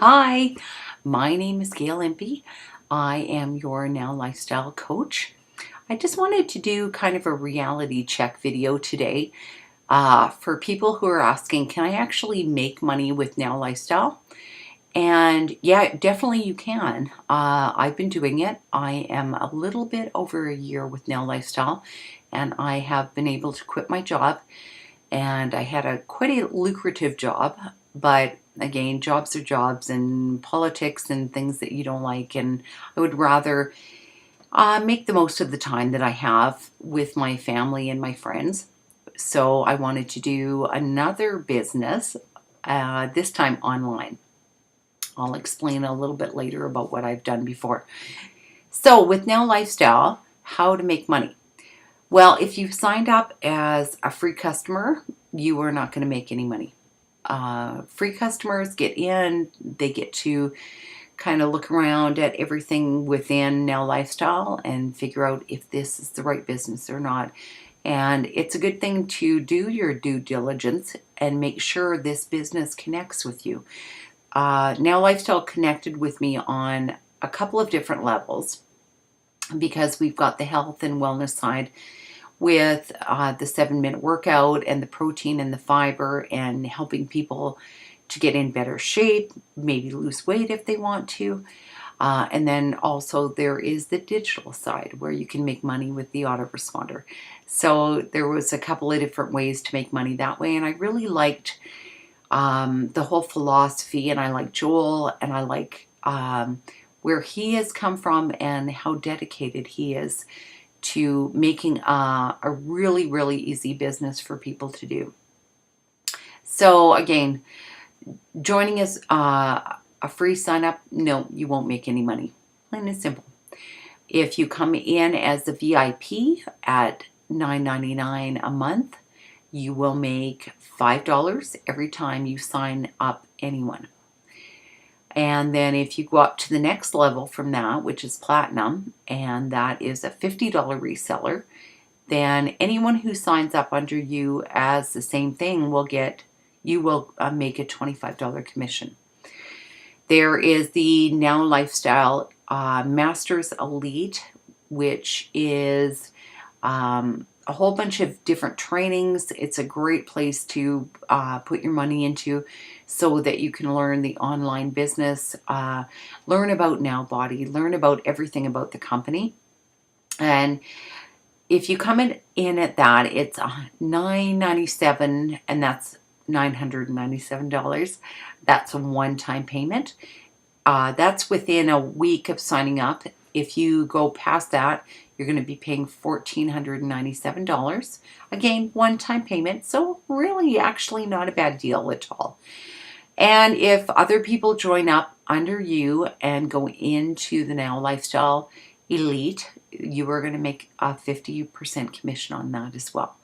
Hi, my name is Gail Impey. I am your Now Lifestyle coach. I just wanted to do kind of a reality check video today for people who are asking, can I actually make money with Now Lifestyle? And yeah, definitely you can. I've been doing it. I am a little bit over a year with Now Lifestyle, and I have been able to quit my job. And I had quite a lucrative job, but again, jobs are jobs, and politics and things that you don't like. And I would rather make the most of the time that I have with my family and my friends. So I wanted to do another business, this time online. I'll explain a little bit later about what I've done before. So with Now Lifestyle, how to make money. Well, if you've signed up as a free customer, you are not going to make any money. Free customers get in, they get to kind of look around at everything within Now Lifestyle and figure out if this is the right business or not. And it's a good thing to do your due diligence and make sure this business connects with you. Now Lifestyle connected with me on a couple of different levels because we've got the health and wellness side with the 7-minute workout and the protein and the fiber and helping people to get in better shape, maybe lose weight if they want to. And then also there is the digital side where you can make money with the autoresponder. So there was a couple of different ways to make money that way. And I really liked the whole philosophy, and I like Joel, and I like where he has come from and how dedicated he is to making a really, really easy business for people to do. So again, joining as a free sign up, no, you won't make any money. Plain and simple. If you come in as a VIP at $9.99 a month, you will make $5 every time you sign up anyone. And then if you go up to the next level from that, which is platinum, and that is a $50 reseller, then anyone who signs up under you as the same thing will make a $25 commission. There is the Now Lifestyle Masters Elite, which is a whole bunch of different trainings. It's a great place to put your money into so that you can learn the online business, learn about Now Body, learn about everything about the company. And if you come in at that, it's $997, and that's $997. That's a one-time payment. That's within a week of signing up. If you go past that, you're going to be paying $1,497. Again, one-time payment. So really, actually not a bad deal at all. And if other people join up under you and go into the Now Lifestyle Elite, you are going to make a 50% commission on that as well.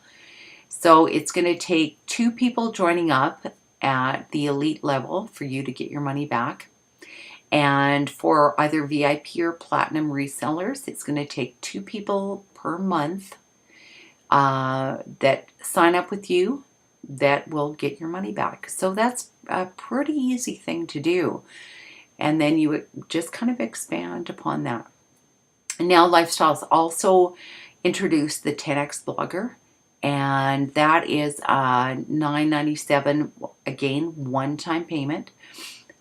So it's going to take 2 people joining up at the elite level for you to get your money back. And for either VIP or platinum resellers, it's going to take 2 people per month that sign up with you that will get your money back. So that's a pretty easy thing to do. And then you just kind of expand upon that. And Now Lifestyle's also introduced the 10X Blogger, and that is $997, again, one-time payment.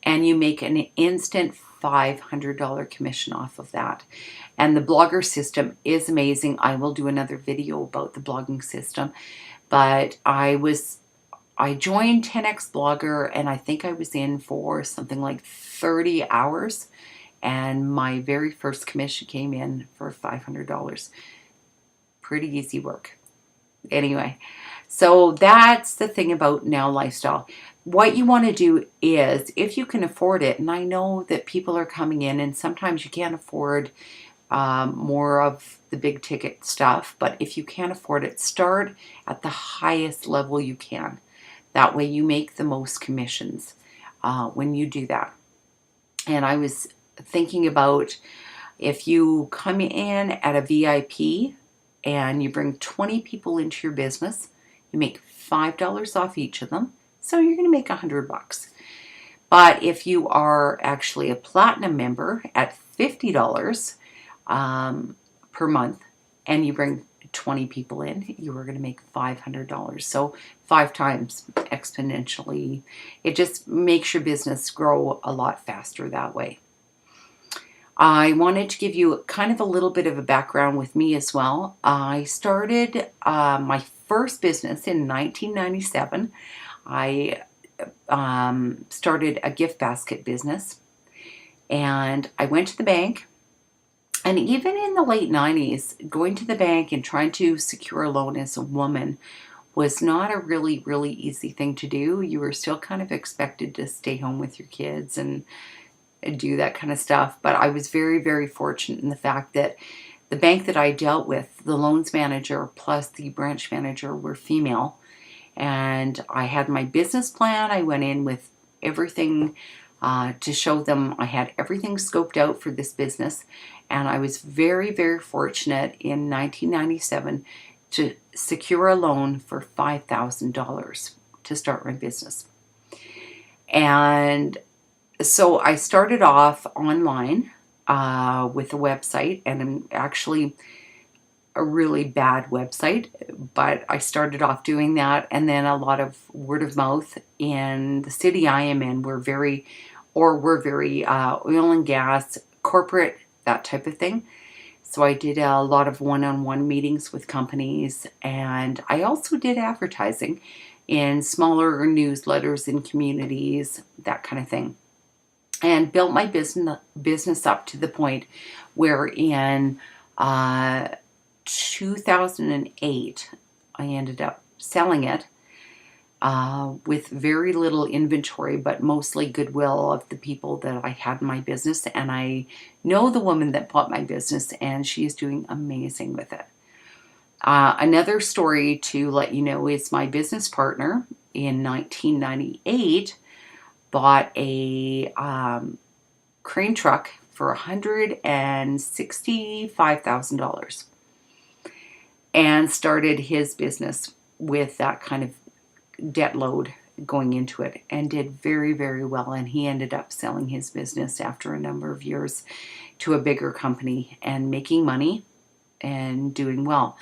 And you make an instant $500 commission off of that. And the blogger system is amazing. I will do another video about the blogging system. But I joined 10X Blogger, and I think I was in for something like 30 hours. And my very first commission came in for $500. Pretty easy work. Anyway, so that's the thing about Now Lifestyle. What you want to do is, if you can afford it, and I know that people are coming in and sometimes you can't afford more of the big ticket stuff, but if you can't afford it, start at the highest level you can. That way you make the most commissions when you do that. And I was thinking about, if you come in at a VIP and you bring 20 people into your business, you make $5 off each of them. So you're going to make $100. But if you are actually a platinum member at $50 per month and you bring 20 people in, you are going to make $500. So 5 times exponentially. It just makes your business grow a lot faster that way. I wanted to give you kind of a little bit of a background with me as well. I started my first business in 1997. I started a gift basket business, and I went to the bank. And even in the late 90s, going to the bank and trying to secure a loan as a woman was not a really, really easy thing to do. You were still kind of expected to stay home with your kids and do that kind of stuff. But I was very, very fortunate in the fact that the bank that I dealt with, the loans manager plus the branch manager, were female. And I had my business plan. I went in with everything to show them I had everything scoped out for this business. And I was very, very fortunate in 1997 to secure a loan for $5,000 to start my business. And so I started off online with a website, and actually a really bad website, but I started off doing that, and then a lot of word of mouth. In the city I am in, we're very oil and gas, corporate, that type of thing. So I did a lot of one-on-one meetings with companies, and I also did advertising in smaller newsletters in communities, that kind of thing. And built my business up to the point where in 2008, I ended up selling it with very little inventory, but mostly goodwill of the people that I had in my business. And I know the woman that bought my business, and she is doing amazing with it. Another story to let you know is my business partner in 1998 bought a crane truck for $165,000 and started his business with that kind of debt load going into it, and did very, very well. And he ended up selling his business after a number of years to a bigger company and making money and doing well.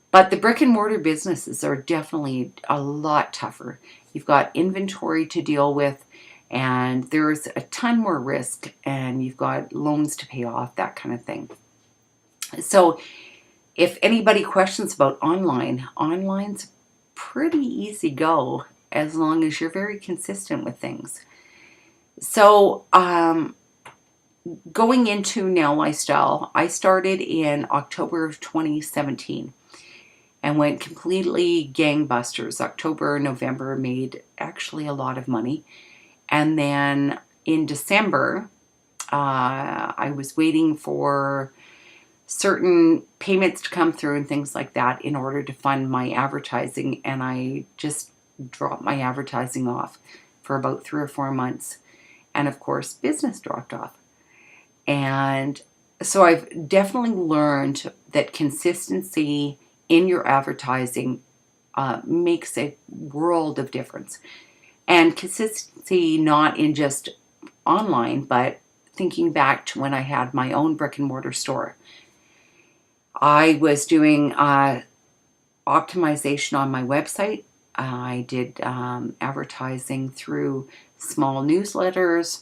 But the brick and mortar businesses are definitely a lot tougher. You've got inventory to deal with, and there's a ton more risk, and you've got loans to pay off, that kind of thing. So if anybody questions about online's pretty easy go as long as you're very consistent with things. So going into NowLifestyle, I started in October of 2017. And went completely gangbusters. October, November, made actually a lot of money. And then in December, I was waiting for certain payments to come through and things like that in order to fund my advertising. And I just dropped my advertising off for about 3 or 4 months. And of course, business dropped off. And so I've definitely learned that consistency in your advertising makes a world of difference. And consistency not in just online, but thinking back to when I had my own brick and mortar store. I was doing optimization on my website. I did advertising through small newsletters.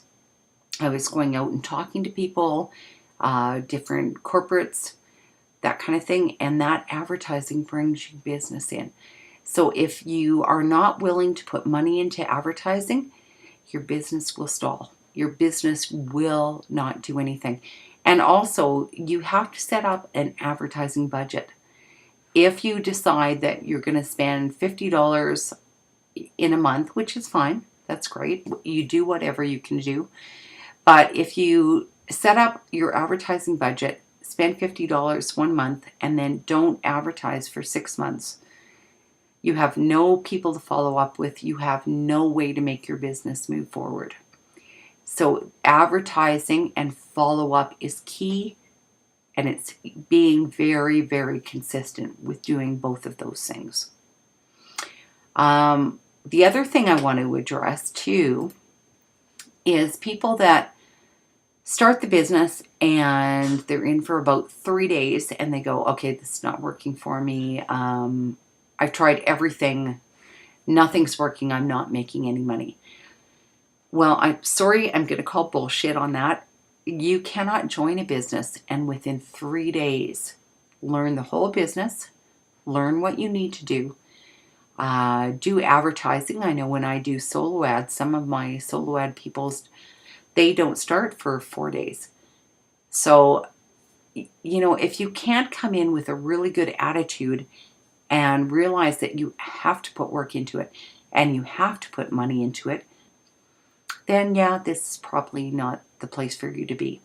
I was going out and talking to people, different corporates, that kind of thing, and that advertising brings you business in. So if you are not willing to put money into advertising, your business will stall. Your business will not do anything. And also, you have to set up an advertising budget. If you decide that you're going to spend $50 in a month, which is fine, that's great. You do whatever you can do. But if you set up your advertising budget, spend $50 one month, and then don't advertise for 6 months, you have no people to follow up with. You have no way to make your business move forward. So advertising and follow-up is key, and it's being very, very consistent with doing both of those things. The other thing I want to address too is people that start the business and they're in for about 3 days and they go, okay, this is not working for me. I've tried everything. Nothing's working. I'm not making any money. Well, I'm sorry. I'm going to call bullshit on that. You cannot join a business and within 3 days learn the whole business, learn what you need to do advertising. I know when I do solo ads, some of my solo ad people's, they don't start for 4 days. So, if you can't come in with a really good attitude and realize that you have to put work into it and you have to put money into it, then yeah, this is probably not the place for you to be.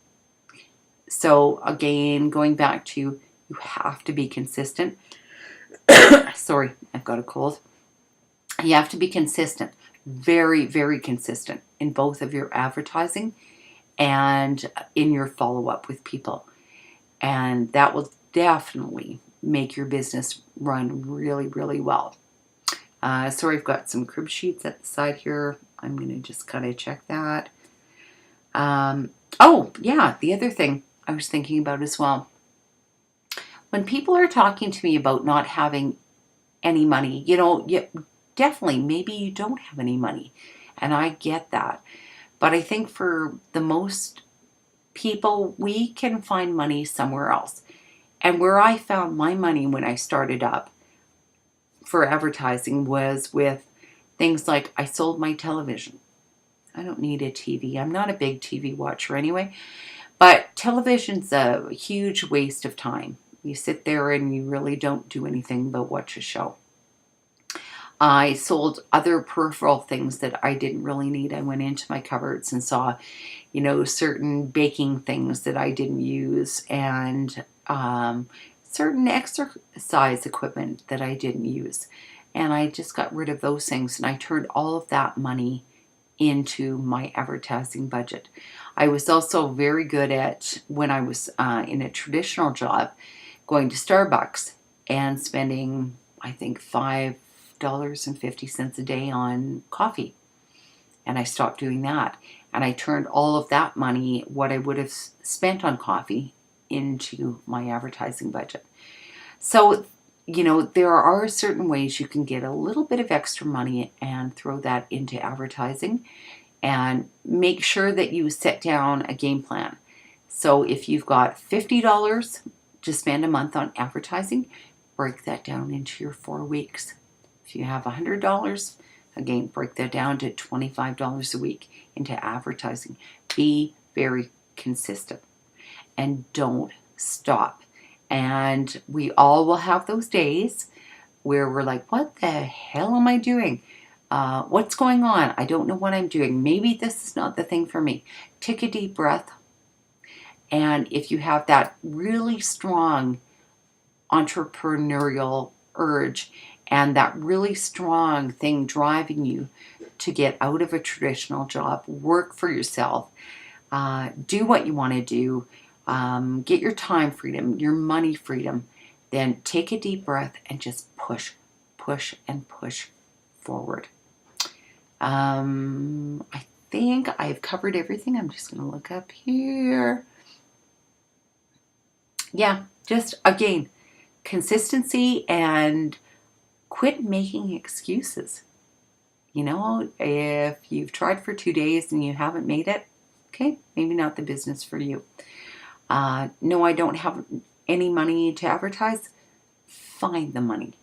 So again, going back to, you have to be consistent. Sorry, I've got a cold. You have to be consistent, very, very consistent in both of your advertising and in your follow-up with people. And that will definitely make your business run really, really well. So I've got some crib sheets at the side here. I'm going to just kind of check that. Oh, yeah, the other thing I was thinking about as well. When people are talking to me about not having any money, definitely, maybe you don't have any money. And I get that. But I think for the most people, we can find money somewhere else. And where I found my money when I started up for advertising was with things like I sold my television. I don't need a TV. I'm not a big TV watcher anyway. But television's a huge waste of time. You sit there and you really don't do anything but watch a show. I sold other peripheral things that I didn't really need. I went into my cupboards and saw, certain baking things that I didn't use and certain exercise equipment that I didn't use. And I just got rid of those things and I turned all of that money into my advertising budget. I was also very good at, when I was in a traditional job, going to Starbucks and spending, I think, $5.50 a day on coffee. And I stopped doing that. And I turned all of that money, what I would have spent on coffee, into my advertising budget. So, there are certain ways you can get a little bit of extra money and throw that into advertising, and make sure that you set down a game plan. So if you've got $50 to spend a month on advertising, break that down into your 4 weeks. If you have $100, again, break that down to $25 a week into advertising. Be very consistent and don't stop. And we all will have those days where we're like, what the hell am I doing? What's going on? I don't know what I'm doing. Maybe this is not the thing for me. Take a deep breath. And if you have that really strong entrepreneurial urge and that really strong thing driving you to get out of a traditional job, work for yourself, do what you want to do, get your time freedom, your money freedom, then take a deep breath and just push forward. I think I've covered everything. I'm just going to look up here. Yeah, just again, consistency and quit making excuses. If you've tried for 2 days and you haven't made it, okay, maybe not the business for you. No, I don't have any money to advertise. Find the money.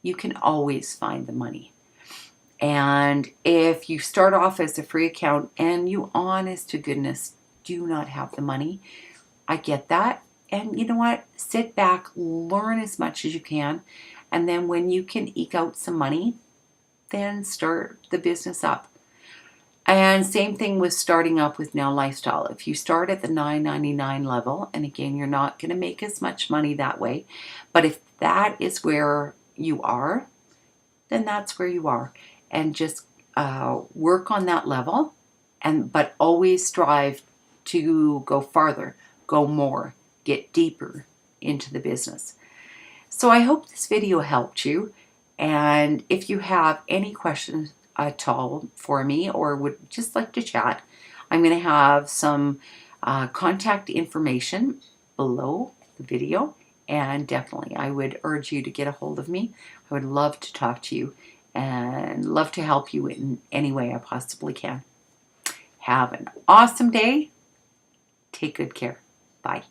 You can always find the money. And if you start off as a free account and you, honest to goodness, do not have the money, I get that. And you know what? Sit back, learn as much as you can. And then when you can eke out some money, then start the business up. And same thing with starting up with NowLifestyle. If you start at the $9.99 level, and again, you're not going to make as much money that way, but if that is where you are, then that's where you are. And just work on that level, but always strive to go farther, go more, get deeper into the business. So I hope this video helped you. And if you have any questions at all for me or would just like to chat, I'm going to have some contact information below the video, and definitely I would urge you to get a hold of me. I would love to talk to you and love to help you in any way I possibly can. Have an awesome day. Take good care. Bye.